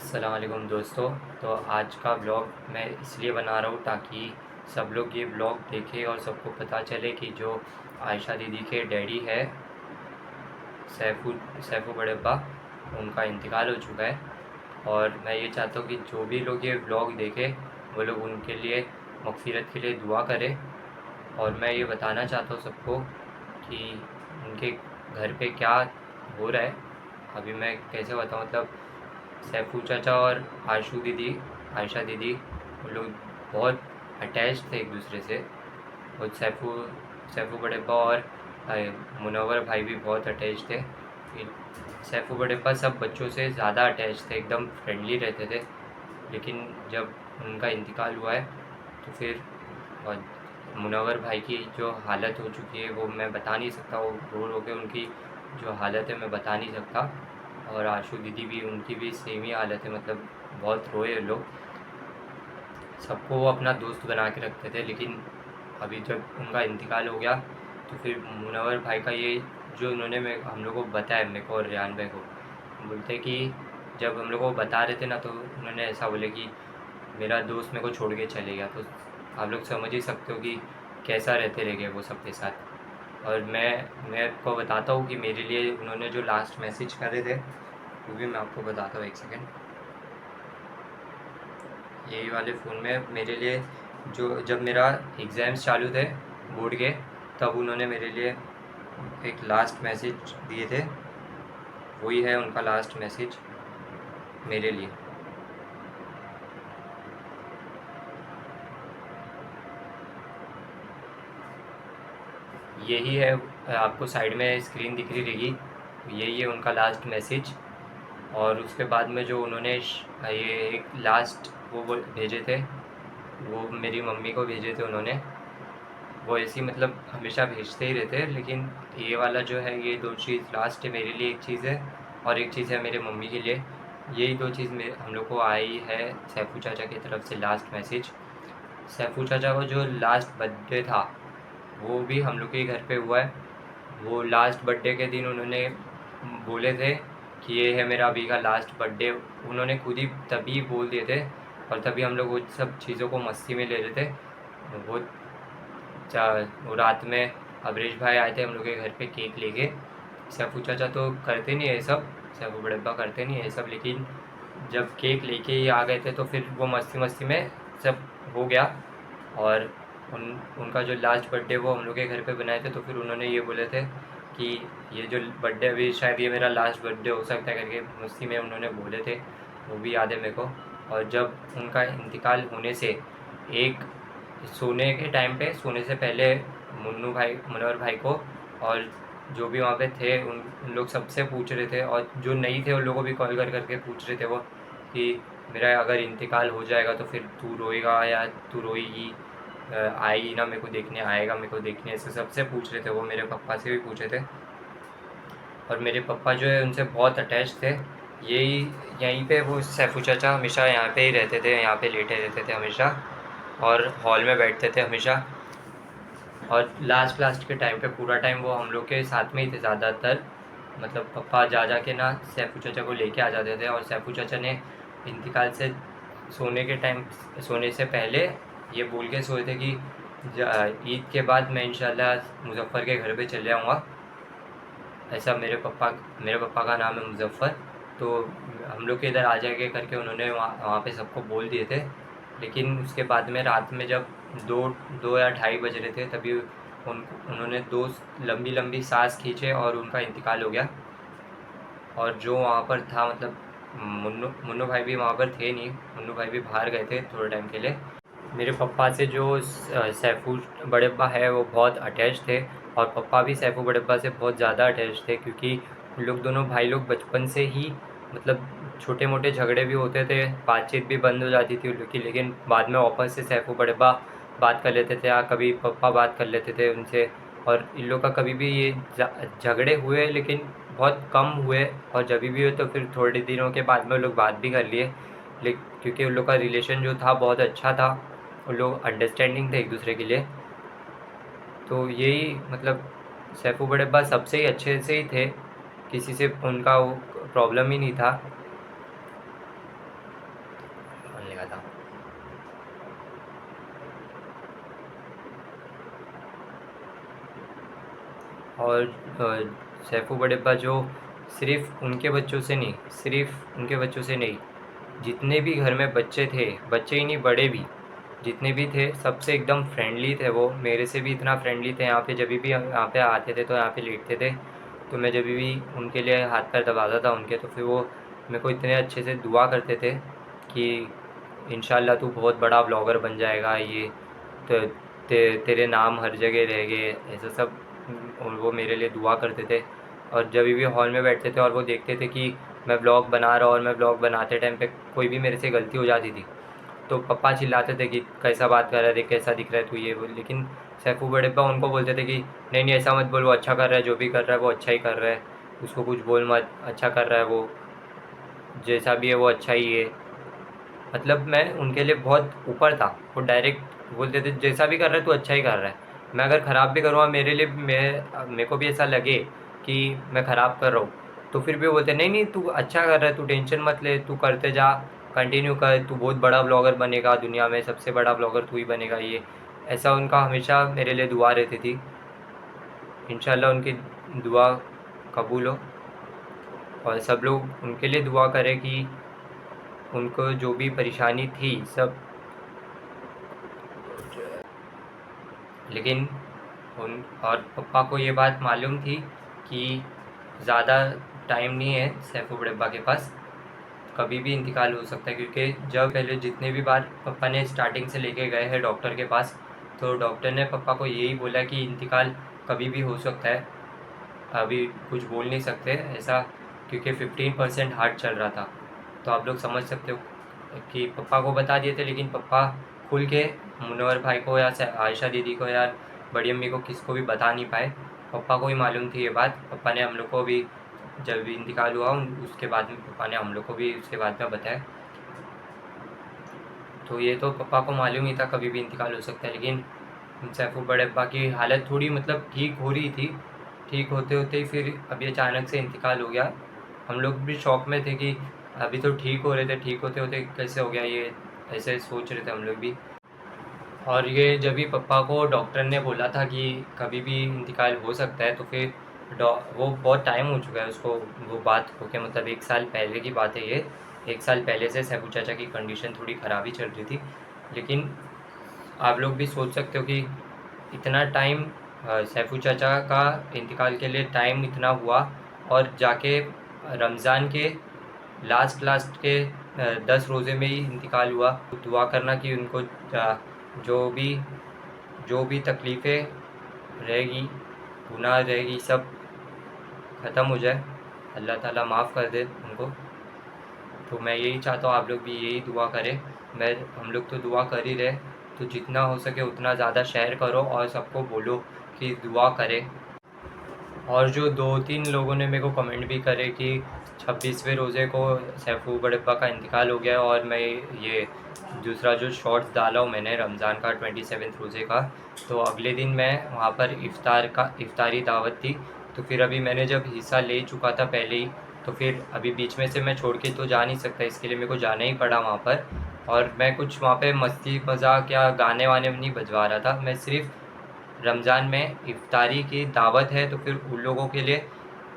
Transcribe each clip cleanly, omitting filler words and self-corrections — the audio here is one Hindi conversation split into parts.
अस्सलाम वालेकुम दोस्तों। तो आज का ब्लॉग मैं इसलिए बना रहा हूँ ताकि सब लोग ये ब्लॉग देखें और सबको पता चले कि जो आयशा दीदी के डैडी है सैफू बड़े अब्बा, उनका इंतकाल हो चुका है। और मैं ये चाहता हूँ कि जो भी लोग ये ब्लॉग देखें वो लोग उनके लिए मग़फ़िरत के लिए दुआ करें। और मैं ये बताना चाहता हूँ सबको कि उनके घर पे क्या हो रहा है। अभी मैं कैसे बताऊँ, मतलब सैफू चाचा और आयशा दीदी वो लोग बहुत अटैच थे एक दूसरे से। और सैफू बड़ेप्पा और मुनव्वर भाई भी बहुत अटैच थे। सैफू बड़ेप्पा सब बच्चों से ज़्यादा अटैच थे, एकदम फ्रेंडली रहते थे। लेकिन जब उनका इंतकाल हुआ है तो फिर और मुनव्वर भाई की जो हालत हो चुकी है वो मैं बता नहीं सकता। वो रो के उनकी जो हालत है मैं बता नहीं सकता। और आशू दीदी भी, उनकी भी सेम ही हालत है, मतलब बहुत रोए लोग। सबको वो अपना दोस्त बना के रखते थे, लेकिन अभी जब उनका इंतकाल हो गया तो फिर मुनव्वर भाई का ये जो उन्होंने हम लोग को बताया, मेरे को और रियान भाई को, बोलते कि जब हम लोग को बता रहे थे ना तो उन्होंने ऐसा बोले कि मेरा दोस्त मेरे को छोड़ के चले गया। तो आप लोग समझ ही सकते हो कि कैसा रहते रह गए वो सबके साथ। और मैं आपको बताता हूँ कि मेरे लिए उन्होंने जो लास्ट मैसेज करे थे वो भी मैं आपको बताता हूँ, एक सेकेंड। यही वाले फ़ोन में मेरे लिए जो जब मेरा एग्ज़ाम्स चालू थे बोर्ड के, तब उन्होंने मेरे लिए एक लास्ट मैसेज दिए थे। वही है उनका लास्ट मैसेज मेरे लिए। यही है, आपको साइड में स्क्रीन दिख रही रहेगी, यही है उनका लास्ट मैसेज। और उसके बाद में जो उन्होंने ये एक लास्ट वो भेजे थे, वो मेरी मम्मी को भेजे थे उन्होंने। वो ऐसी मतलब हमेशा भेजते ही रहते हैं, लेकिन ये वाला जो है ये दो चीज़ लास्ट है मेरे लिए। एक चीज़ है और एक चीज़ है मेरे मम्मी के लिए। यही दो चीज़ में हम लोग को आई है सैफू चाचा की तरफ से लास्ट मैसेज। सैफू चाचा को जो लास्ट बर्थडे था वो भी हम लोग के ही घर पे हुआ है। वो लास्ट बर्थडे के दिन उन्होंने बोले थे कि ये है मेरा अभी का लास्ट बर्थडे। उन्होंने खुद ही तभी बोल दिए थे और तभी हम लोग वो सब चीज़ों को मस्ती में ले रहे थे। वो वो रात में अवरेश भाई आए थे हम लोग के घर पे केक लेके। सैफू चाचा तो करते नहीं है ये सब, सैफू बड़ब्बा करते नहीं है ये सब, लेकिन जब केक लेके ही आ गए थे तो फिर वो मस्ती मस्ती में सब हो गया। और उनका जो लास्ट बर्थडे वो हम लोग के घर पे बनाए थे, तो फिर उन्होंने ये बोले थे कि ये जो बर्थडे अभी शायद ये मेरा लास्ट बर्थडे हो सकता है करके मस्ती में उन्होंने बोले थे। वो भी याद है मेरे को। और जब उनका इंतकाल होने से एक सोने के टाइम पे, सोने से पहले मुनव्वर भाई को और जो भी वहाँ पे थे उन लोग सबसे पूछ रहे थे, और जो नहीं थे उन लोगों को भी कॉल कर करके पूछ रहे थे वो कि मेरा अगर इंतकाल हो जाएगा तो फिर तू रोएगा या तू रोएगी, आएगी ना मेरे को देखने, आएगा मेरे को देखने, ऐसे सबसे पूछ रहे थे वो। मेरे पापा से भी पूछे थे। और मेरे पापा जो है उनसे बहुत अटैच थे। यही यहीं पे वो सैफू चाचा हमेशा यहाँ पे ही रहते थे, यहाँ पे लेटे रहते थे हमेशा, और हॉल में बैठते थे हमेशा। और लास्ट के टाइम पे पूरा टाइम वो हम लोग के साथ में ही थे ज़्यादातर। मतलब पापा जा के ना सैफू चाचा को लेके आ जाते थे। और सैफू चाचा ने इंतकाल से सोने से पहले ये बोल के सोए थे कि ईद के बाद मैं इंशाल्लाह मुज़फ़्फ़र के घर पे चले जाऊँगा। ऐसा मेरे पापा का नाम है मुज़फ़्फ़र। तो हम लोग के इधर आ जाएंगे करके उन्होंने वहाँ पे सबको बोल दिए थे। लेकिन उसके बाद में रात में जब दो दो या ढाई बज रहे थे तभी उन्होंने दो लंबी लंबी सांस खींचे और उनका इंतकाल हो गया। और जो वहाँ पर था, मतलब मुन्नू भाई भी वहाँ पर थे नहीं, मुन्नू भाई भी बाहर गए थे थोड़े टाइम के लिए। मेरे पापा से जो सैफू बड़ेप्पा है वो बहुत अटैच थे। और पापा भी सैफू बड़ेप्पा से बहुत ज़्यादा अटैच थे, क्योंकि उन लोग दोनों भाई लोग बचपन से ही, मतलब छोटे मोटे झगड़े भी होते थे, बातचीत भी बंद हो जाती थी उन लोग की, लेकिन बाद में वापस से सैफू बड़ेप्पा बात कर लेते थे या कभी पापा बात कर लेते थे उनसे। और इन लोग का कभी भी ये झगड़े हुए लेकिन बहुत कम हुए, और जब भी हुए तो फिर थोड़े दिनों के बाद में लोग बात भी कर लिए। लेकिन क्योंकि उन लोग का रिलेशन जो था बहुत अच्छा था, उन लोग अंडरस्टैंडिंग थे एक दूसरे के लिए। तो यही मतलब सैफू बड़ेप्पा सबसे ही अच्छे से ही थे, किसी से उनका वो प्रॉब्लम ही नहीं था। और सैफू बड़ेप्पा जो सिर्फ उनके बच्चों से नहीं, सिर्फ उनके बच्चों से नहीं, जितने भी घर में बच्चे थे, बच्चे ही नहीं बड़े भी, जितने भी थे सबसे एकदम फ्रेंडली थे। वो मेरे से भी इतना फ्रेंडली थे। यहाँ पे जब भी यहाँ पे आते थे तो यहाँ पे लेटते थे, तो मैं जब भी उनके लिए हाथ पैर दबाता था उनके, तो फिर वो मेरे को इतने अच्छे से दुआ करते थे कि इंशाल्लाह तू बहुत बड़ा ब्लॉगर बन जाएगा, ये तो तेरे नाम हर जगह रहेंगे, ऐसा सब। और वो मेरे लिए दुआ करते थे। और जब भी हॉल में बैठते थे और वो देखते थे कि मैं ब्लॉग बना रहा हूँ, और मैं ब्लॉग बनाते टाइम पे कोई भी मेरे से गलती हो जाती थी, तो पापा चिल्लाते थे कि कैसा बात कर रहा है, देख कैसा दिख रहा है तू, ये वो। लेकिन सैफू बड़ेप्पा उनको बोलते थे कि नहीं नहीं ऐसा मत बोल, वो अच्छा कर रहा है, जो भी कर रहा है वो अच्छा ही कर रहा है, उसको कुछ बोल मत, अच्छा कर रहा है वो, जैसा भी है वो अच्छा ही है। मतलब मैं उनके लिए बहुत ऊपर था। वो डायरेक्ट बोलते थे जैसा भी कर रहा है तू अच्छा ही कर रहा है। मैं अगर ख़राब भी करूँगा, मेरे को भी ऐसा लगे कि मैं ख़राब कर रहा हूँ, तो फिर भी वो बोलते नहीं नहीं तू अच्छा कर रहा है, तू टेंशन मत ले, तू करते जा, कंटिन्यू कर, तू बहुत बड़ा ब्लॉगर बनेगा, दुनिया में सबसे बड़ा ब्लॉगर तू ही बनेगा, ये ऐसा उनका हमेशा मेरे लिए दुआ रहती थी। इंशाल्लाह उनकी दुआ कबूल हो, और सब लोग उनके लिए दुआ करें कि उनको जो भी परेशानी थी सब, लेकिन उन और पापा को ये बात मालूम थी कि ज़्यादा टाइम नहीं है सैफू बड़ेप्पा के पास, कभी भी इंतकाल हो सकता है। क्योंकि जब पहले जितने भी बार पापा ने स्टार्टिंग से लेके गए हैं डॉक्टर के पास, तो डॉक्टर ने पापा को यही बोला कि इंतकाल कभी भी हो सकता है, अभी कुछ बोल नहीं सकते ऐसा, क्योंकि 15% हार्ट चल रहा था। तो आप लोग समझ सकते हो कि पापा को बता दिए थे, लेकिन पापा खुल के मुनव्वर भाई को या आयशा दीदी को या बड़ी अम्मी को किसको भी बता नहीं पाए। पापा को ही मालूम थी ये बात। पापा ने हम लोग को भी जब भी इंतकाल हुआ उसके बाद में पापा ने हम लोग को भी उसके बाद में बताया। तो ये तो पापा को मालूम ही था कभी भी इंतकाल हो सकता है। लेकिन सैफू बड़ेप्पा की हालत थोड़ी मतलब ठीक हो रही थी, ठीक होते होते ही फिर अभी अचानक से इंतकाल हो गया। हम लोग भी शौक में थे कि अभी तो ठीक हो रहे थे, ठीक होते होते कैसे हो गया ये, ऐसे सोच रहे थे हम लोग भी। और ये जब भी पापा को डॉक्टर ने बोला था कि कभी भी इंतकाल हो सकता है, तो फिर वो बहुत टाइम हो चुका है उसको, वो बात हो के मतलब 1 साल पहले की बात है ये। 1 साल पहले से सैफू चाचा की कंडीशन थोड़ी ख़राब ही चल रही थी। लेकिन आप लोग भी सोच सकते हो कि इतना टाइम सैफू चाचा का इंतकाल के लिए टाइम इतना हुआ, और जाके रमज़ान के लास्ट के 10 रोज़े में ही इंतकाल हुआ। दुआ करना कि उनको जो भी जो भी तकलीफ़ें रहेगी, गुनाह रहेगी, सब ख़त्म हो जाए, अल्लाह ताला माफ़ कर दे उनको। तो मैं यही चाहता हूँ आप लोग भी यही दुआ करें। हम लोग तो दुआ कर ही रहे, तो जितना हो सके उतना ज़्यादा शेयर करो और सबको बोलो कि दुआ करें। और जो 2-3 लोगों ने मेरे को कमेंट भी करे कि 26वें रोज़े को सैफू बड़ेप्पा का इंतकाल हो गया, और मैं ये दूसरा जो शॉर्ट्स डाला हूँ मैंने रमज़ान का 27वें रोज़े का, तो अगले दिन मैं वहाँ पर इफ्तारी दावत थी। तो फिर अभी मैंने जब हिस्सा ले चुका था पहले ही, तो फिर अभी बीच में से मैं छोड़ के तो जा नहीं सकता, इसके लिए मेरे को जाना ही पड़ा वहाँ पर। और मैं कुछ वहाँ पे मस्ती मजाक या गाने वाने नहीं बजवा रहा था, मैं सिर्फ रमज़ान में इफ्तारी की दावत है तो फिर उन लोगों के लिए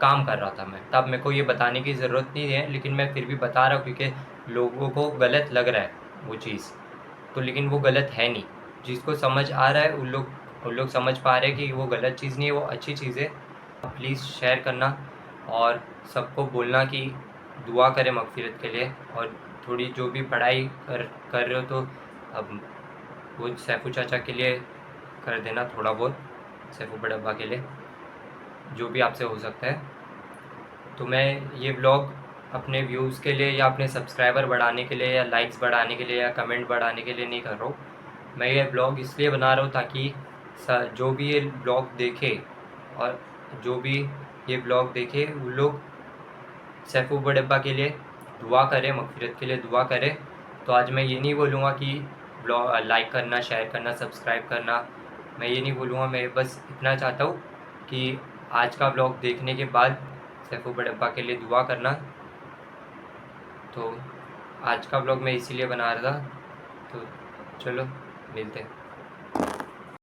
काम कर रहा था मैं। तब मेरे को ये बताने की ज़रूरत नहीं है, लेकिन मैं फिर भी बता रहा हूँ क्योंकि लोगों को गलत लग रहा है वो चीज़, तो लेकिन वो गलत है नहीं। जिसको समझ आ रहा है उन लोग समझ पा रहे हैं कि वो गलत चीज़ नहीं है, वो अच्छी चीज़ है। प्लीज़ शेयर करना और सबको बोलना कि दुआ करें मगफिरत के लिए। और थोड़ी जो भी पढ़ाई कर रहे हो तो अब वो सैफू चाचा के लिए कर देना थोड़ा बहुत, सैफू बड़ब्बा के लिए जो भी आपसे हो सकता है। तो मैं ये ब्लॉग अपने व्यूज़ के लिए या अपने सब्सक्राइबर बढ़ाने के लिए या लाइक्स बढ़ाने के लिए या कमेंट बढ़ाने के लिए नहीं कर रहा हूँ। मैं ये ब्लॉग इसलिए बना रहा हूँ ताकि जो भी ये ब्लॉग देखे, और जो भी ये ब्लॉग देखे वो लोग सैफू बड़ब्बा के लिए दुआ करें, मगफिरत के लिए दुआ करें। तो आज मैं ये नहीं बोलूँगा कि ब्लॉग लाइक करना, शेयर करना, सब्सक्राइब करना, मैं ये नहीं बोलूँगा। मैं बस इतना चाहता हूँ कि आज का ब्लॉग देखने के बाद सैफू बड़ब्बा के लिए दुआ करना। तो आज का ब्लॉग मैं इसीलिए बना रहा था। तो चलो मिलते हैं।